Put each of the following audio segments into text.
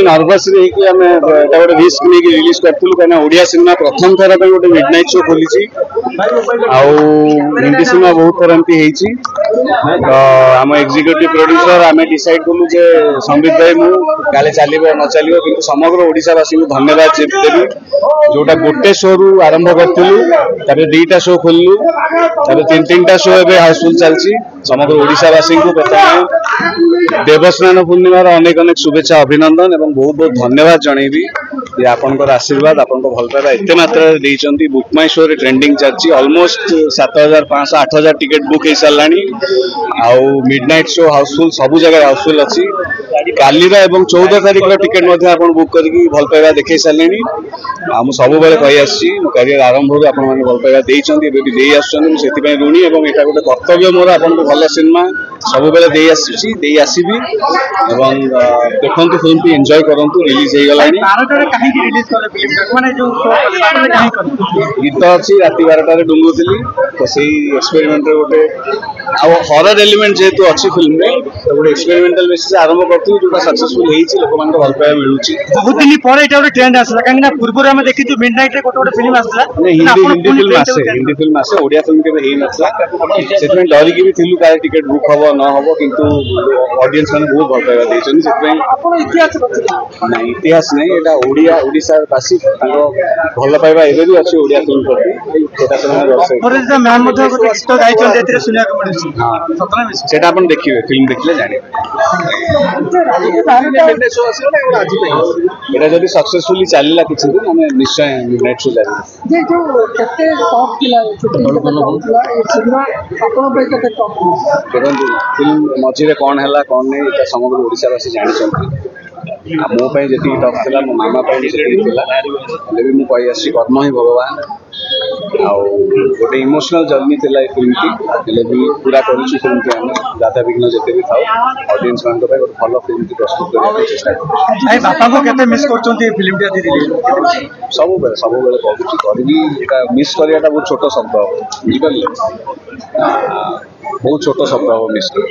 Nervous गोटे risk नहीं release करूँ कहीं ओडिया सिनेमा प्रथम थर पर गोटे मिडनाइट शो खोली हिंदी सिनेमा बहुत थर एमती तो आम एग्जीक्यूटिव प्रोड्यूसर आम डिसाइड कलु जे संबित भाई मुझे चलो न चलो कि समग्र ओडिशावासी को धन्यवाद देवी जोटा गोटे शो रु आरंभ करूँ दुईटा शो खोलू तीन तीनटा शो ए हाउसफुल चलती समग्र ओडिशावासी को प्रथम देवस्नान पूर्णिमार अनेक अनेक शुभेच्छा अभिनंदन एवं बहुत बहुत धन्यवाद जनईबी ये आपनकर आशीर्वाद आपन भल पाइबा एते मात्रा देइचंती बुक माई शो रे ट्रेंडिंग चलची ऑलमोस्ट 7500 8000 टिकट बुक हो सारानी आउ मिडनाइट शो हाउसफुल सबु जगह हाउसफुल अच्छी काली एवं 14 तारिख टिकेट बुक करके भल पाइबा देखे सारे सब बेले कही आसी मो कैरियर आरंभ आपण मैंने भल पाइबा देते ऋणी और यहाँ गोटे कर्तव्य मोर आपन भल सिनेमा सब बेले दे आसबी देखु फिल्म की एंजॉय करूँ रिलीज हो गला गीत अच्छी राति 12 डुंगुली तो से एक्सपेरिमेंट गोटे हरर एलिमेंट जेहेतु अच्छी फिल्म में तो गोटे एक्सपेरिमेंटल बेसिस आरंभ करती जो सक्सेसफुल होती लोक मान भल पाइबा मिलूँ बहुत दिन पर ये ट्रेंड आसला कहीं पूर्व आम देखी मिडनाइट गोटे फिल्म आसला हिंदी फिल्म आसे ओडिया फिल्म के हो नाला से डरिकी भी थिलु का टिकेट बुक हम न हम किंतु ऑडियंस मैंने बहुत भल पाइबा ना इतिहास नहीं यहाँ ओडिया ओडिशावासी भल पाइबा एवं भी अच्छी ओडिया फिल्म प्रति मैम देखिए फिल्म देखले जाने यहाँ जब सक्सेसफुली चलला किसी दिन आम निश्चय मिडनाइट शो फिल्म मझे कौन है कौन नहीं समग्र ओडिशावासी जानी मोपाई जी टफ था मो मामा भी मुझे कही आसी कर्म ही भगवान गोटे इमोशनल जर्नी थी फिल्म की भी पूरा करूँ फिल्म की आम दादा विघ्न जिते भी था ऑडियंस मान गोटे भल फिल्म की प्रस्तुत करने चेष्टा सब बेले कहूँ मिस कराटा बहुत छोट शब्द बुझिपारे बहुत छोट शब्द हम मिस कर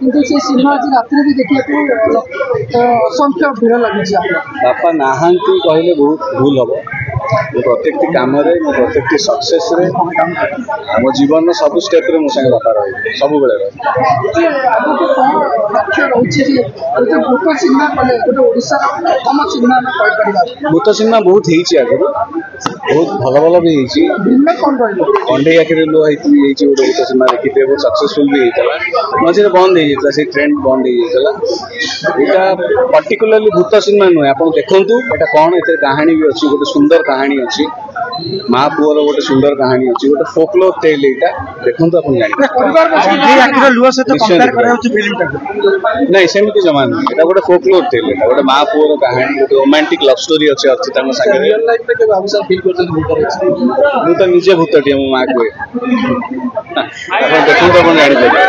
କିନ୍ତୁ ସେ ସିନେମା ଆଜି ରାତିରେ ବି ଦେଖିବାକୁ ଅସଂଖ୍ୟ ଭିଡ଼ ଲାଗିଛି। ବାପା ନାହାନ୍ତି କହିଲେ ବହୁତ ଭୁଲ ହବ। ମୁଁ ପ୍ରତ୍ୟେକଟି କାମରେ ମୁଁ ପ୍ରତ୍ୟେକଟି ସକ୍ସେସରେ ମୋ ଜୀବନର ସବୁ ଷ୍ଟେପ୍ରେ ମୋ ସାଙ୍ଗେ ବାପା ରହିବେ, ସବୁବେଳେ ରହିବେ। ଆଗକୁ କ'ଣ ଲକ୍ଷ୍ୟ ରହୁଛି ଯେ ଗୋଟେ ଭୂତ ସିନେମା କଲେ ଗୋଟେ ଓଡ଼ିଶାର ପ୍ରଥମ ସିନେମା ଆମେ କହିପାରିବା? ଭୂତ ସିନେମା ବହୁତ ହେଇଛି ଆଗରୁ, ବହୁତ ଭଲ ଭଲ ବି ହେଇଛି। ଭିନ୍ନ କ'ଣ ରହିବ? କଣ୍ଢେଇ ଆଖିରେ ଲୁହ ହେଇଛି ଗୋଟେ ଭୂତ ସିନେମା ଦେଖିଥିବେ, ବହୁତ ସକ୍ସେସଫୁଲ ବି ହେଇଥିଲା। ମଝିରେ ବନ୍ଦ ହେଇଯାଇଥିଲା, ସେଇ ଟ୍ରେଣ୍ଡ ବନ୍ଦ ହେଇଯାଇଥିଲା। ଏଇଟା ପର୍ଟିକୁଲାରଲି ଭୂତ ସିନେମା ନୁହେଁ, ଆପଣ ଦେଖନ୍ତୁ ଏଇଟା କ'ଣ, ଏଥିରେ କାହାଣୀ ବି ଅଛି, ଗୋଟେ ସୁନ୍ଦର କାହାଣୀ ଅଛି, ମା ପୁଅର ଗୋଟେ ସୁନ୍ଦର କାହାଣୀ ଅଛି, ଗୋଟେ ଫୋକଲୋର ଟେଲ୍। ଏଇଟା ଦେଖନ୍ତୁ, ଆପଣ ଜାଣିବେ। ନାଇଁ ସେମିତି ଜମା ନୁହେଁ, ଏଇଟା ଗୋଟେ ଫୋକଲୋର ଟେଲ୍। ଏଇଟା ଗୋଟେ ମା ପୁଅର କାହାଣୀ, ଗୋଟେ ରୋମାଣ୍ଟିକ ଲଭ୍ ଷ୍ଟୋରି ଅଛି ଅର୍ଚ୍ଚିତାଙ୍କ ସାଙ୍ଗରେ। ମୁଁ ତ ନିଜେ ଭୂତଟିଏ, ମୋ ମା କୁହେ। ଆପଣ ଦେଖନ୍ତୁ, ଆପଣ ଜାଣିପାରିବେ।